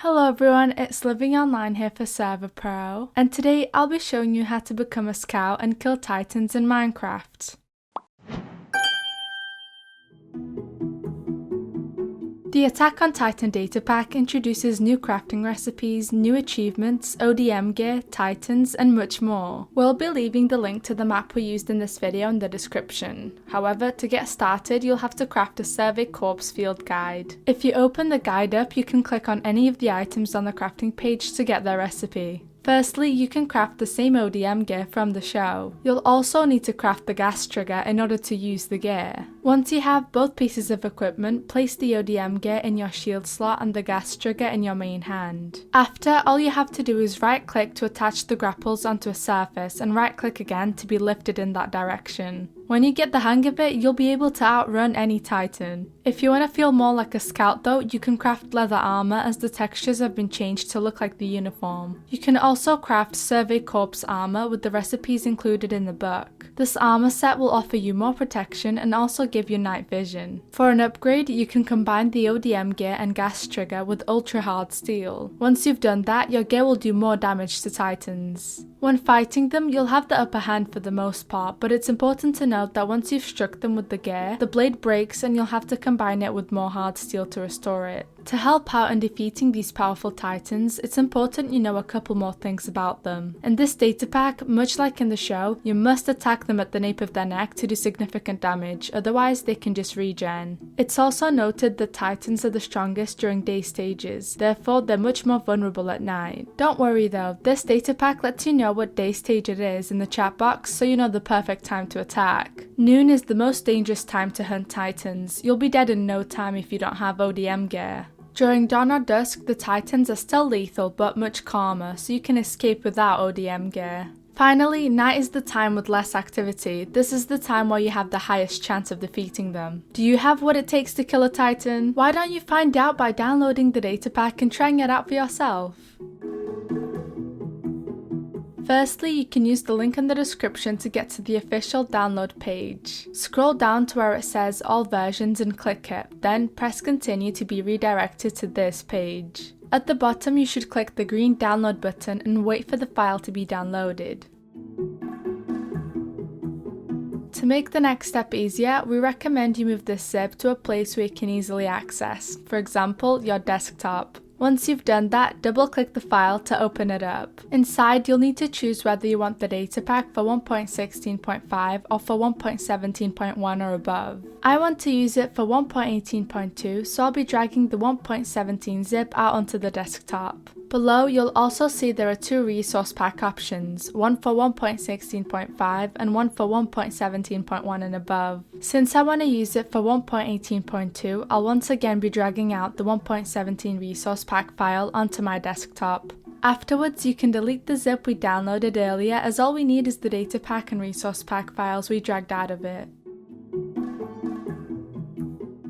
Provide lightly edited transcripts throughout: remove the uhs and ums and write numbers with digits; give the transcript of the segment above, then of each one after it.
Hello everyone, it's Living Online here for Server.pro, and today I'll be showing you how to become a scout and kill titans in Minecraft. The Attack on Titan Datapack introduces new crafting recipes, new achievements, ODM-Gear, titans, and much more. We'll be leaving the link to the map we used in this video in the description. However, to get started, you'll have to craft a Survey Corpse field guide. If you open the guide up, you can click on any of the items on the crafting page to get their recipe. Firstly, you can craft the same ODM gear from the show. You'll also need to craft the gas trigger in order to use the gear. Once you have both pieces of equipment, place the ODM gear in your shield slot and the gas trigger in your main hand. After, all you have to do is right click to attach the grapples onto a surface and right click again to be lifted in that direction. When you get the hang of it, you'll be able to outrun any titan. If you want to feel more like a scout though, you can craft leather armor as the textures have been changed to look like the uniform. You can also craft Survey Corpse armor with the recipes included in the book. This armor set will offer you more protection and also give you night vision. For an upgrade, you can combine the ODM gear and gas trigger with ultra hard steel. Once you've done that, your gear will do more damage to titans. When fighting them, you'll have the upper hand for the most part, but it's important to note that once you've struck them with the gear, the blade breaks and you'll have to combine it with more hard steel to restore it. To help out in defeating these powerful titans, it's important you know a couple more things about them. In this data pack, much like in the show, you must attack them at the nape of their neck to do significant damage, otherwise they can just regen. It's also noted that titans are the strongest during day stages, therefore they're much more vulnerable at night. Don't worry though, this data pack lets you know what day stage it is in the chat box so you know the perfect time to attack. Noon is the most dangerous time to hunt titans. You'll be dead in no time if you don't have ODM gear. During dawn or dusk, the titans are still lethal but much calmer, so you can escape without ODM gear. Finally, night is the time with less activity. This is the time where you have the highest chance of defeating them. Do you have what it takes to kill a titan? Why don't you find out by downloading the data pack and trying it out for yourself? Firstly, you can use the link in the description to get to the official download page. Scroll down to where it says all versions and click it, then press continue to be redirected to this page. At the bottom you should click the green download button and wait for the file to be downloaded. To make the next step easier, we recommend you move this zip to a place where you can easily access, for example, your desktop. Once you've done that, double-click the file to open it up. Inside, you'll need to choose whether you want the data pack for 1.16.5 or for 1.17.1 or above. I want to use it for 1.18.2, so I'll be dragging the 1.17 zip out onto the desktop. Below, you'll also see there are two resource pack options, one for 1.16.5 and one for 1.17.1 and above. Since I want to use it for 1.18.2, I'll once again be dragging out the 1.17 resource pack file onto my desktop. Afterwards, you can delete the zip we downloaded earlier, as all we need is the data pack and resource pack files we dragged out of it.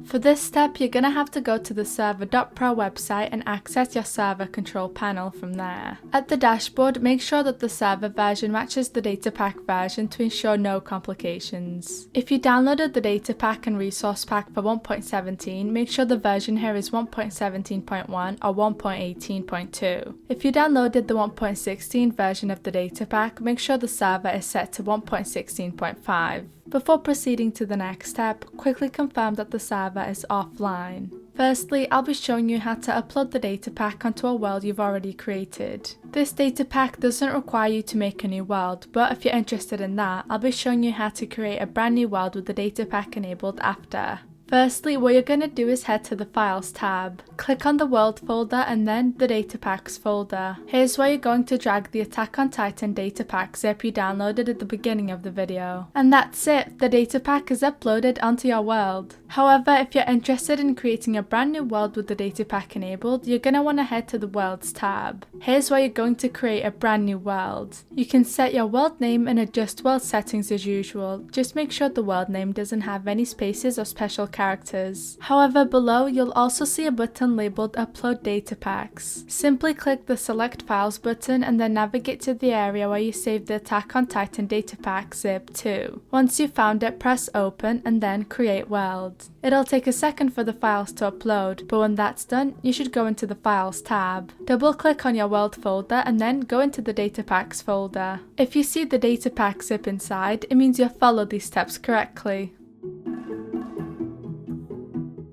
For this step, you're going to have to go to the Server.pro website and access your server control panel from there. At the dashboard, make sure that the server version matches the data pack version to ensure no complications. If you downloaded the data pack and resource pack for 1.17, make sure the version here is 1.17.1 or 1.18.2. If you downloaded the 1.16 version of the data pack, make sure the server is set to 1.16.5. Before proceeding to the next step, quickly confirm that the server is offline. Firstly, I'll be showing you how to upload the data pack onto a world you've already created. This data pack doesn't require you to make a new world, but if you're interested in that, I'll be showing you how to create a brand new world with the data pack enabled after. Firstly, what you're going to do is head to the Files tab. Click on the World folder and then the Data Packs folder. Here's where you're going to drag the Attack on Titan Datapack zip you downloaded at the beginning of the video. And that's it, the data pack is uploaded onto your world. However, if you're interested in creating a brand new world with the data pack enabled, you're going to want to head to the Worlds tab. Here's where you're going to create a brand new world. You can set your world name and adjust world settings as usual. Just make sure the world name doesn't have any spaces or special characters. However, below you'll also see a button labeled Upload Data Packs. Simply click the Select Files button and then navigate to the area where you saved the Attack on Titan Datapack zip to. Once you've found it, press Open and then Create World. It'll take a second for the files to upload, but when that's done, you should go into the Files tab. Double click on your world folder and then go into the Datapacks folder. If you see the Datapack zip inside, it means you've followed these steps correctly.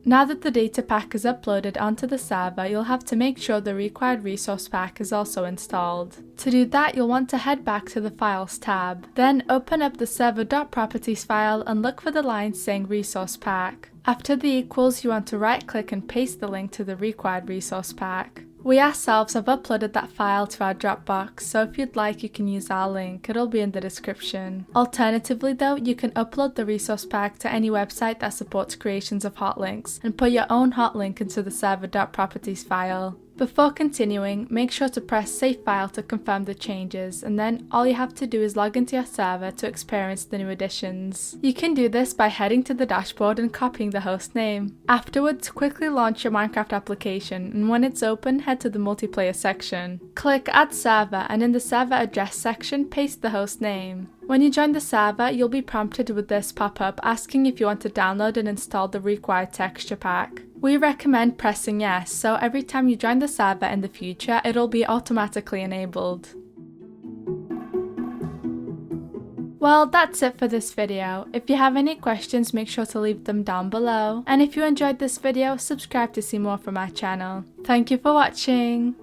Now that the data pack is uploaded onto the server, you'll have to make sure the required resource pack is also installed. To do that, you'll want to head back to the Files tab. Then open up the Server.properties file and look for the line saying Resource Pack. After the equals, you want to right click and paste the link to the required resource pack. We ourselves have uploaded that file to our Dropbox, so if you'd like you can use our link, it'll be in the description. Alternatively though, you can upload the resource pack to any website that supports creations of hot links and put your own hot link into the Server.properties file. Before continuing, make sure to press Save File to confirm the changes, and then all you have to do is log into your server to experience the new additions. You can do this by heading to the dashboard and copying the host name. Afterwards, quickly launch your Minecraft application, and when it's open, head to the multiplayer section. Click Add Server, and in the server address section, paste the host name. When you join the server, you'll be prompted with this pop-up asking if you want to download and install the required texture pack. We recommend pressing yes, so every time you join the server in the future, it'll be automatically enabled. Well, that's it for this video. If you have any questions, make sure to leave them down below. And if you enjoyed this video, subscribe to see more from our channel. Thank you for watching!